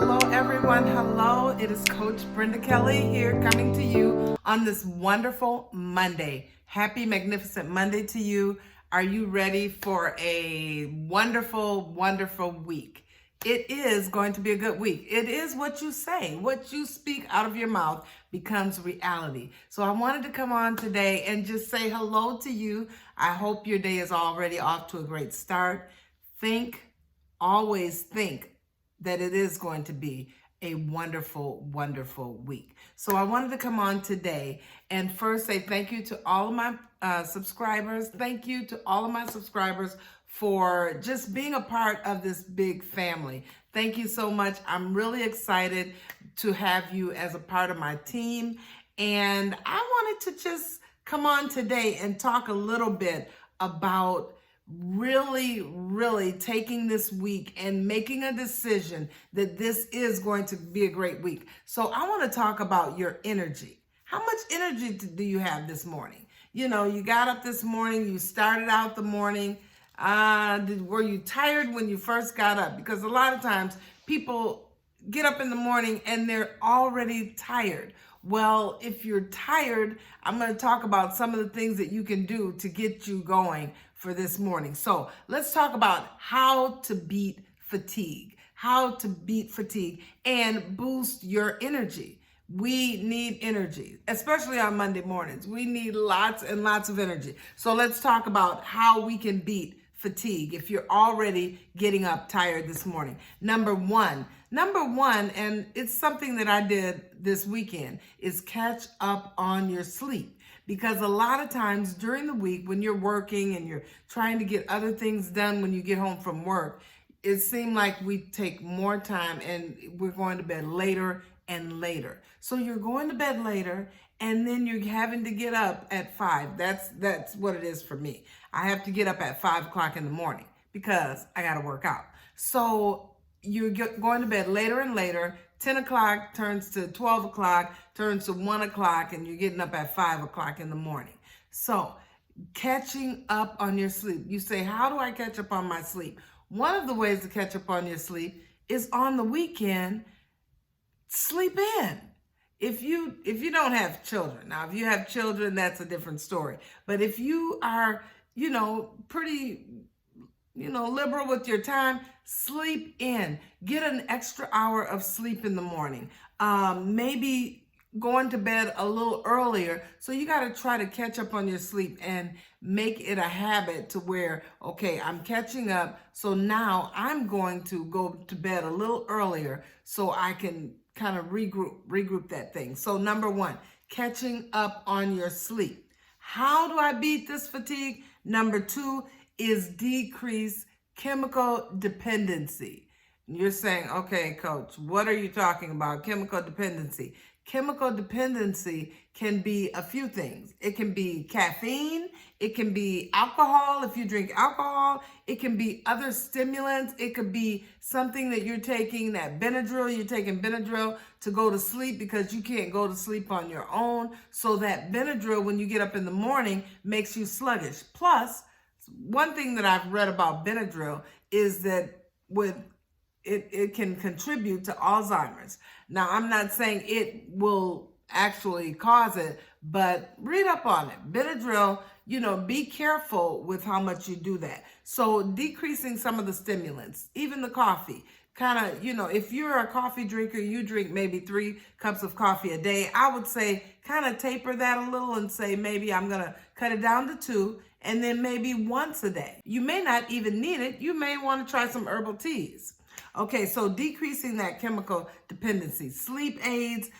Hello, everyone. Hello. It is Coach Brenda Kelly here coming to you on this wonderful Monday. Happy, magnificent Monday to you. Are you ready for a wonderful, wonderful week? It is going to be a good week. It is what you say, what you speak out of your mouth becomes reality. So I wanted to come on today and just say hello to you. I hope your day is already off to a great start. Always think that it is going to be a wonderful, wonderful week. So I wanted to come on today and first say thank you to all of my subscribers. Thank you to all of my subscribers for just being a part of this big family. Thank you so much. I'm really excited to have you as a part of my team. And I wanted to just come on today and talk a little bit about really taking this week and making a decision that this is going to be a great week. So I want to talk about your energy. How much energy do you have this morning? You know, you got up this morning, you started out the morning. Were you tired when you first got up? Because a lot of times people get up in the morning and they're already tired. Well, if you're tired, I'm going to talk about some of the things that you can do to get you going for this morning. So let's talk about how to beat fatigue, and boost your energy. We need energy, especially on Monday mornings. We need lots and lots of energy. So let's talk about how we can beat fatigue if you're already getting up tired this morning. Number one, and it's something that I did this weekend, is catch up on your sleep. Because a lot of times during the week when you're working and you're trying to get other things done when you get home from work, it seems like we take more time and we're going to bed later and later. So you're going to bed later and then you're having to get up at 5. That's what it is for me. I have to get up at 5 o'clock in the morning because I got to work out. So you're going to bed later and later. 10 o'clock turns to 12 o'clock, turns to 1 o'clock, and you're getting up at 5 o'clock in the morning. So catching up on your sleep. You say, how do I catch up on my sleep? One of the ways to catch up on your sleep is on the weekend, sleep in. If you don't have children, now if you have children, that's a different story. But if you are, pretty, liberal with your time, sleep in. Get an extra hour of sleep in the morning. Maybe going to bed a little earlier. So you got to try to catch up on your sleep and make it a habit to where, okay, I'm catching up. So now I'm going to go to bed a little earlier so I can kind of regroup that thing. So number one, catching up on your sleep. How do I beat this fatigue? Number two is decrease chemical dependency. You're saying, okay, Coach, what are you talking about? Chemical dependency. Chemical dependency can be a few things. It can be caffeine. It can be alcohol if you drink alcohol. It can be other stimulants. It could be something that you're taking, that Benadryl. You're taking Benadryl to go to sleep because you can't go to sleep on your own. So that Benadryl, when you get up in the morning, makes you sluggish. Plus, one thing that I've read about Benadryl is that it can contribute to Alzheimer's. Now, I'm not saying it will actually cause it, but read up on it. Benadryl, be careful with how much you do that. So decreasing some of the stimulants, even the coffee, kind of, if you're a coffee drinker, you drink maybe 3 cups of coffee a day. I would say kind of taper that a little and say maybe I'm going to cut it down to 2 and then maybe once a day. You may not even need it. You may want to try some herbal teas. Okay, so decreasing that chemical dependency. Sleep aids,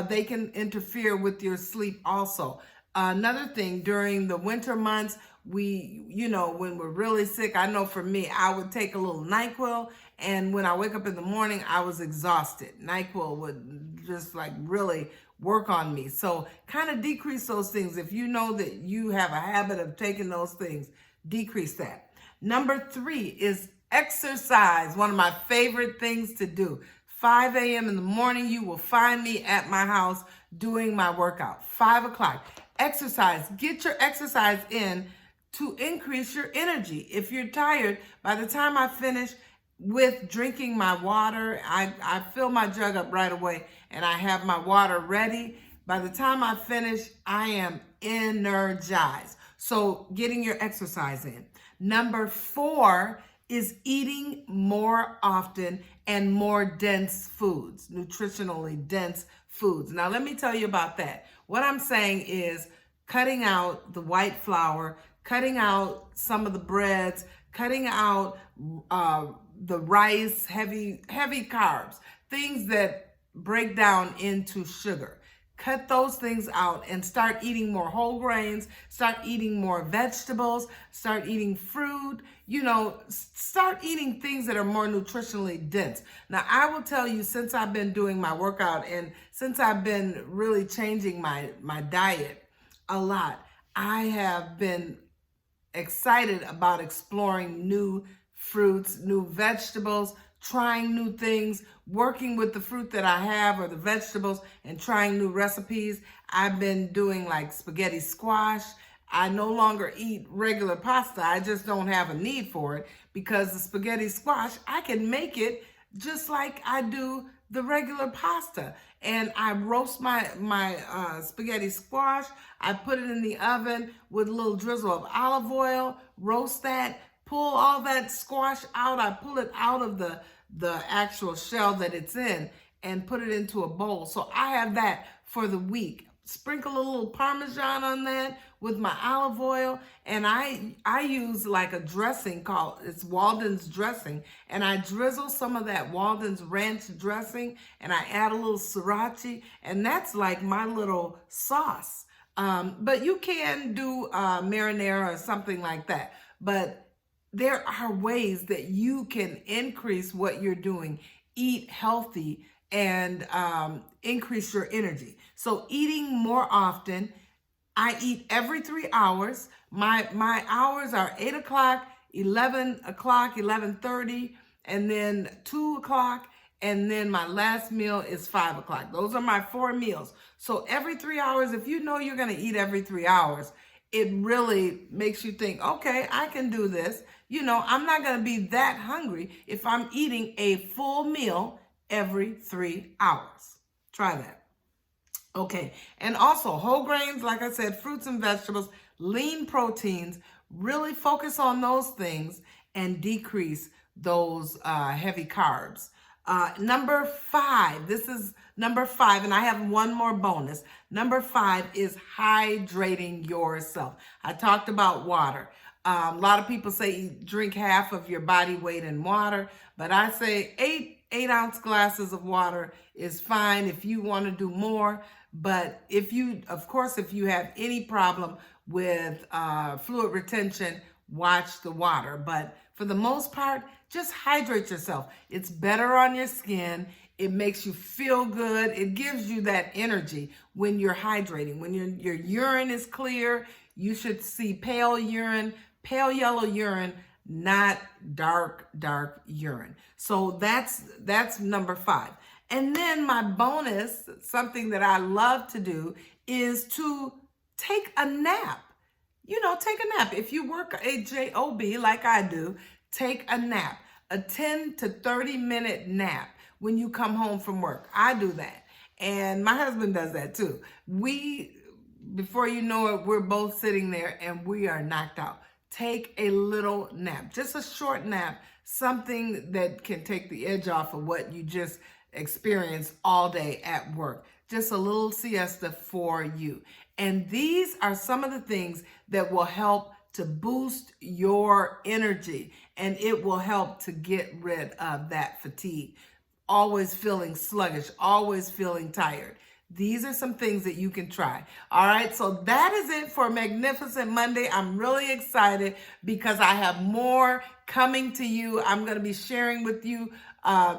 they can interfere with your sleep also. Another thing, during the winter months, when we're really sick, I know for me, I would take a little NyQuil, and when I wake up in the morning, I was exhausted. NyQuil would just really work on me. So kind of decrease those things. If you know that you have a habit of taking those things, decrease that. Number 3 is exercise, one of my favorite things to do. 5 a.m. in the morning, you will find me at my house doing my workout. 5 o'clock. Exercise. Get your exercise in to increase your energy. If you're tired, by the time I finish, with drinking my water, I fill my jug up right away and I have my water ready. By the time I finish, I am energized. So getting your exercise in. Number 4 is eating more often and more dense foods, nutritionally dense foods. Now, let me tell you about that. What I'm saying is cutting out the white flour, cutting out some of the breads, cutting out the rice, heavy carbs, things that break down into sugar. Cut those things out and start eating more whole grains, start eating more vegetables, start eating fruit, start eating things that are more nutritionally dense. Now, I will tell you, since I've been doing my workout and since I've been really changing my diet a lot, I have been excited about exploring new fruits, new vegetables, trying new things, working with the fruit that I have or the vegetables and trying new recipes. I've been doing like spaghetti squash. I no longer eat regular pasta. I just don't have a need for it because the spaghetti squash, I can make it just like I do the regular pasta. And I roast my spaghetti squash. I put it in the oven with a little drizzle of olive oil, roast that, pull all that squash out. I pull it out of the actual shell that it's in and put it into a bowl. So I have that for the week. Sprinkle a little Parmesan on that with my olive oil. And I use like a dressing called, it's Walden's dressing. And I drizzle some of that Walden's ranch dressing and I add a little sriracha. And that's like my little sauce. But you can do marinara or something like that. But there are ways that you can increase what you're doing, eat healthy, and increase your energy. So eating more often. I eat every 3 hours. My hours are 8 o'clock, 11 o'clock, 11:30, and then 2 o'clock. And then my last meal is 5 o'clock. Those are my 4 meals. So every 3 hours, if you know you're going to eat every 3 hours, it really makes you think, okay, I can do this. I'm not going to be that hungry if I'm eating a full meal every 3 hours. Try that. Okay, and also whole grains, like I said, fruits and vegetables, lean proteins, really focus on those things and decrease those heavy carbs. Number 5, this is number 5, and I have one more bonus. Number 5 is hydrating yourself. I talked about water. A lot of people say drink half of your body weight in water, but I say 8-ounce glasses of water is fine if you want to do more. But if you have any problem with fluid retention, watch the water. But for the most part, just hydrate yourself. It's better on your skin. It makes you feel good. It gives you that energy when you're hydrating. When your urine is clear, you should see pale yellow urine, not dark urine. So that's number 5. And then my bonus, something that I love to do, is to take a nap. Take a nap. If you work a job like I do, take a nap, a 10 to 30 minute nap when you come home from work. I do that. And my husband does that too. Before you know it, we're both sitting there and we are knocked out. Take a little nap, just a short nap, something that can take the edge off of what you just experienced all day at work. Just a little siesta for you. And these are some of the things that will help to boost your energy, and it will help to get rid of that fatigue. Always feeling sluggish, always feeling tired. These are some things that you can try. All right, so that is it for Magnificent Monday. I'm really excited because I have more coming to you. I'm going to be sharing with you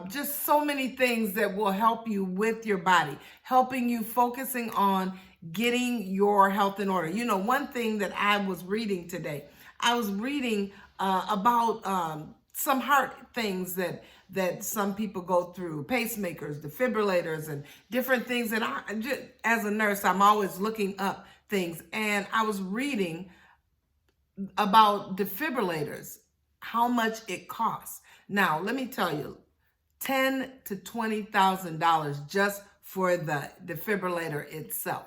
just so many things that will help you with your body, helping you focusing on getting your health in order. One thing that I was reading today, I was reading about some heart things that some people go through, pacemakers, defibrillators, and different things. And as a nurse, I'm always looking up things. And I was reading about defibrillators, how much it costs. Now, let me tell you, $10,000 to $20,000 just for the defibrillator itself.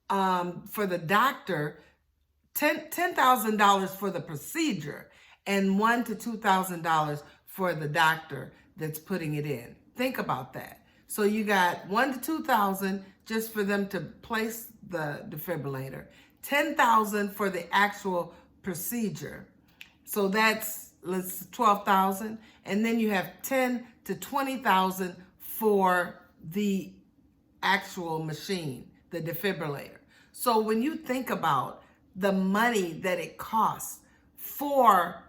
For the doctor, $10,000 for the procedure, and $1,000 to $2,000 for the doctor that's putting it in. Think about that. So you got $1,000 to $2,000 just for them to place the defibrillator, $10,000 for the actual procedure. So that's $12,000, and then you have $10,000 to $20,000 for the actual machine, the defibrillator. So when you think about the money that it costs for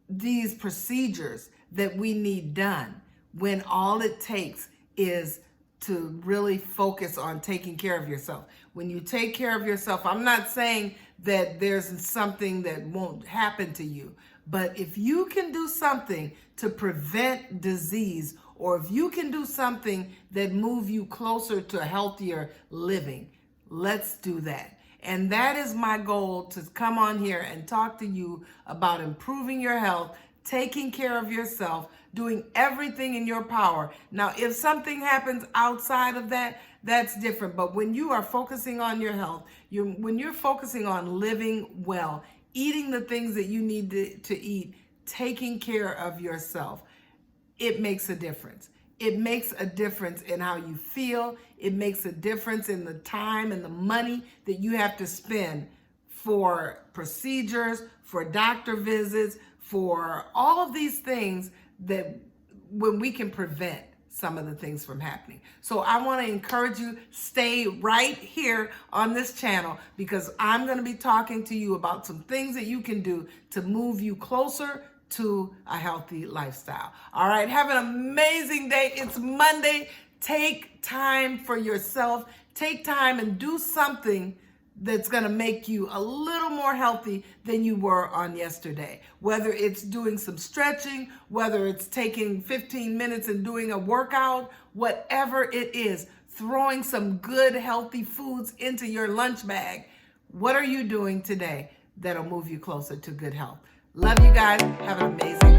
these procedures that we need done, when all it takes is to really focus on taking care of yourself. When you take care of yourself, I'm not saying that there's something that won't happen to you, but if you can do something to prevent disease, or if you can do something that move you closer to healthier living, let's do that. And that is my goal, to come on here and talk to you about improving your health, taking care of yourself, doing everything in your power. Now, if something happens outside of that, that's different. But when you are focusing on your health, when you're focusing on living well, eating the things that you need to eat, taking care of yourself, it makes a difference. It makes a difference in how you feel. It makes a difference in the time and the money that you have to spend for procedures, for doctor visits, for all of these things, that when we can prevent some of the things from happening. So I want to encourage you, stay right here on this channel, because I'm going to be talking to you about some things that you can do to move you closer to a healthy lifestyle. All right, have an amazing day. It's Monday. Take time for yourself. Take time and do something that's going to make you a little more healthy than you were on yesterday. Whether it's doing some stretching, whether it's taking 15 minutes and doing a workout, whatever it is, throwing some good healthy foods into your lunch bag. What are you doing today that'll move you closer to good health? Love you guys. Have an amazing day.